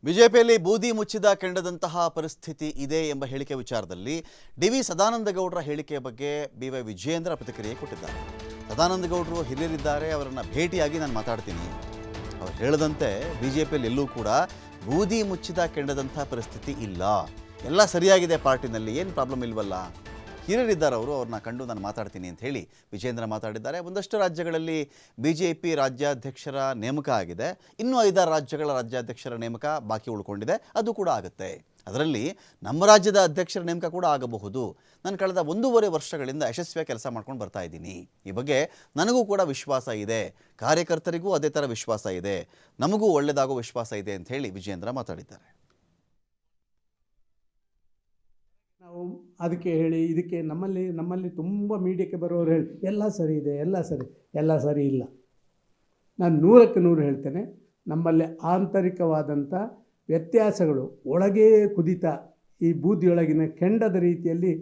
ಬಿಜೆಪಿಯಲ್ಲಿ ಬೂದಿ ಮುಚ್ಚಿದ ಕೆಂಡದಂತಹ ಪರಿಸ್ಥಿತಿ ಇದೆ ಎಂಬ ಹೇಳಿಕೆ ವಿಚಾರದಲ್ಲಿ ಡಿ.ವಿ. ಸದಾನಂದಗೌಡರ ಹೇಳಿಕೆಯ ಬಗ್ಗೆ ಬಿ.ವೈ. ವಿಜಯೇಂದ್ರ ಪ್ರತಿಕ್ರಿಯೆ ಕೊಟ್ಟಿದ್ದಾರೆ. ಸದಾನಂದಗೌಡರು ಹಿರಿಯರಿದ್ದಾರೆ, ಅವರನ್ನು ಭೇಟಿಯಾಗಿ ನಾನು ಮಾತಾಡ್ತೀನಿ. ಅವರು ಹೇಳದಂತೆ ಬಿಜೆಪಿಯಲ್ಲಿ ಎಲ್ಲೂ ಕೂಡ ಬೂದಿ ಮುಚ್ಚಿದ ಕೆಂಡದಂಥ ಪರಿಸ್ಥಿತಿ ಇಲ್ಲ, ಎಲ್ಲ ಸರಿಯಾಗಿದೆ, ಪಾರ್ಟಿನಲ್ಲಿ ಏನು ಪ್ರಾಬ್ಲಮ್ ಇಲ್ವಲ್ಲ, ಹಿರಿಯರಿದ್ದಾರೆ ಅವರು, ಅವ್ರನ್ನ ಕಂಡು ನಾನು ಮಾತಾಡ್ತೀನಿ ಅಂತ ಹೇಳಿ ವಿಜೇಂದ್ರ ಮಾತಾಡಿದ್ದಾರೆ. ಒಂದಷ್ಟು ರಾಜ್ಯಗಳಲ್ಲಿ ಬಿಜೆಪಿ ರಾಜ್ಯಾಧ್ಯಕ್ಷರ ನೇಮಕ ಆಗಿದೆ, ಇನ್ನೂ 5 ರಾಜ್ಯಗಳ ರಾಜ್ಯಾಧ್ಯಕ್ಷರ ನೇಮಕ ಬಾಕಿ ಉಳ್ಕೊಂಡಿದೆ, ಅದು ಕೂಡ ಆಗುತ್ತೆ. ಅದರಲ್ಲಿ ನಮ್ಮ ರಾಜ್ಯದ ಅಧ್ಯಕ್ಷರ ನೇಮಕ ಕೂಡ ಆಗಬಹುದು. ನಾನು ಕಳೆದ 1.5 ವರ್ಷಗಳಿಂದ ಯಶಸ್ವಿಯಾಗಿ ಕೆಲಸ ಮಾಡ್ಕೊಂಡು ಬರ್ತಾ ಇದ್ದೀನಿ. ಈ ಬಗ್ಗೆ ನನಗೂ ಕೂಡ ವಿಶ್ವಾಸ ಇದೆ, ಕಾರ್ಯಕರ್ತರಿಗೂ ಅದೇ ಥರ ವಿಶ್ವಾಸ ಇದೆ, ನಮಗೂ ಒಳ್ಳೆಯದಾಗೋ ವಿಶ್ವಾಸ ಇದೆ ಅಂತ ಹೇಳಿ ವಿಜೇಂದ್ರ ಮಾತಾಡಿದ್ದಾರೆ. ನಾವು ಅದಕ್ಕೆ ಹೇಳಿ ಇದಕ್ಕೆ ನಮ್ಮಲ್ಲಿ ತುಂಬ ಮೀಡಿಯಾಕ್ಕೆ ಬರೋರು ಹೇಳಿ ಎಲ್ಲ ಸರಿ ಇದೆ, ಎಲ್ಲ ಸರಿ ಇಲ್ಲ. ನಾನು 100ಕ್ಕೆ 100 ಹೇಳ್ತೇನೆ, ನಮ್ಮಲ್ಲಿ ಆಂತರಿಕವಾದಂಥ ವ್ಯತ್ಯಾಸಗಳು ಒಳಗೇ ಕುದಿತ ಈ ಬೂದಿಯೊಳಗಿನ ಕೆಂಡದ ರೀತಿಯಲ್ಲಿ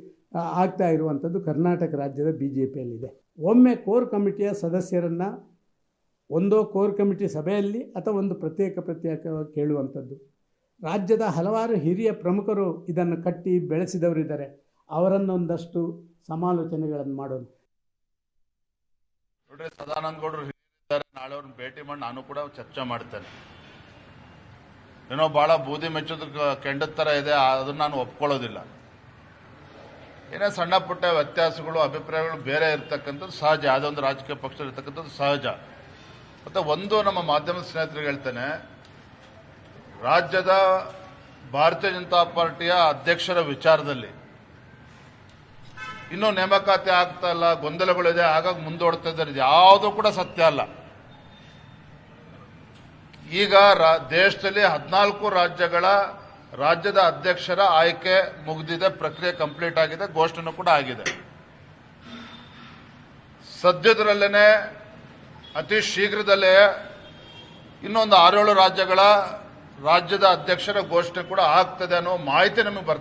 ಆಗ್ತಾ ಇರುವಂಥದ್ದು ಕರ್ನಾಟಕ ರಾಜ್ಯದ BJPಯಲ್ಲಿದೆ. ಒಮ್ಮೆ ಕೋರ್ ಕಮಿಟಿಯ ಸದಸ್ಯರನ್ನು ಒಂದೋ ಕೋರ್ ಕಮಿಟಿ ಸಭೆಯಲ್ಲಿ ಅಥವಾ ಒಂದು ಪ್ರತ್ಯೇಕ ಕೇಳುವಂಥದ್ದು. ರಾಜ್ಯದ ಹಲವಾರು ಹಿರಿಯ ಪ್ರಮುಖರು ಇದನ್ನು ಕಟ್ಟಿ ಬೆಳೆಸಿದವರಿದ್ದಾರೆ, ಅವರನ್ನೊಂದಷ್ಟು ಸಮಾಲೋಚನೆಗಳನ್ನು ಮಾಡೋದು. ನೋಡ್ರಿ, ಸದಾನಂದ ಗೌಡರು ಹಿರಿಯರಿದ್ದಾರೆ, ನಾಳೆ ಅವ್ರನ್ನ ಭೇಟಿ ಮಾಡಿ ನಾನು ಕೂಡ ಚರ್ಚೆ ಮಾಡ್ತೇನೆ. ಏನೋ ಭಾಳ ಬೂದಿ ಮೆಚ್ಚೋದು ಕೆಂಡದ ಥರ ಇದೆ, ಅದನ್ನು ನಾನು ಒಪ್ಕೊಳ್ಳೋದಿಲ್ಲ. ಏನೇ ಸಣ್ಣ ಪುಟ್ಟ ವ್ಯತ್ಯಾಸಗಳು ಅಭಿಪ್ರಾಯಗಳು ಬೇರೆ ಇರ್ತಕ್ಕಂಥದ್ದು ಸಹಜ, ಯಾವುದೋ ಒಂದು ರಾಜಕೀಯ ಪಕ್ಷ ಇರ್ತಕ್ಕಂಥದ್ದು ಸಹಜ. ಮತ್ತು ಒಂದು ನಮ್ಮ ಮಾಧ್ಯಮದ ಸ್ನೇಹಿತರಿಗೆ ಹೇಳ್ತೇನೆ, ರಾಜ್ಯದ ಭಾರತೀಯ ಜನತಾ ಪಾರ್ಟಿಯ ಅಧ್ಯಕ್ಷರ ವಿಚಾರದಲ್ಲಿ ಇನ್ನೂ ನೇಮಕಾತಿ ಆಗ್ತಾ ಇಲ್ಲ, ಗೊಂದಲಗಳಿದೆ, ಹಾಗಾಗಿ ಮುಂದೂಡ್ತಾ ಇದ್ದಾರೆ, ಯಾವುದೂ ಕೂಡ ಸತ್ಯ ಅಲ್ಲ. ಈಗ ದೇಶದಲ್ಲಿ 14 ರಾಜ್ಯಗಳ ರಾಜ್ಯದ ಅಧ್ಯಕ್ಷರ ಆಯ್ಕೆ ಮುಗಿದಿದೆ, ಪ್ರಕ್ರಿಯೆ ಕಂಪ್ಲೀಟ್ ಆಗಿದೆ, ಘೋಷಣೆ ಕೂಡ ಆಗಿದೆ. ಸದ್ಯದರಲ್ಲೇನೆ ಅತಿ ಶೀಘ್ರದಲ್ಲೇ ಇನ್ನೊಂದು 6-7 ರಾಜ್ಯಗಳ ರಾಜ್ಯದ ಅಧ್ಯಕ್ಷರ ಘೋಷಣೆ ಕೂಡ ಆಗ್ತದೆ ಅನ್ನೋ ಮಾಹಿತಿ ನಮಗೆ ಬರ್ತಾ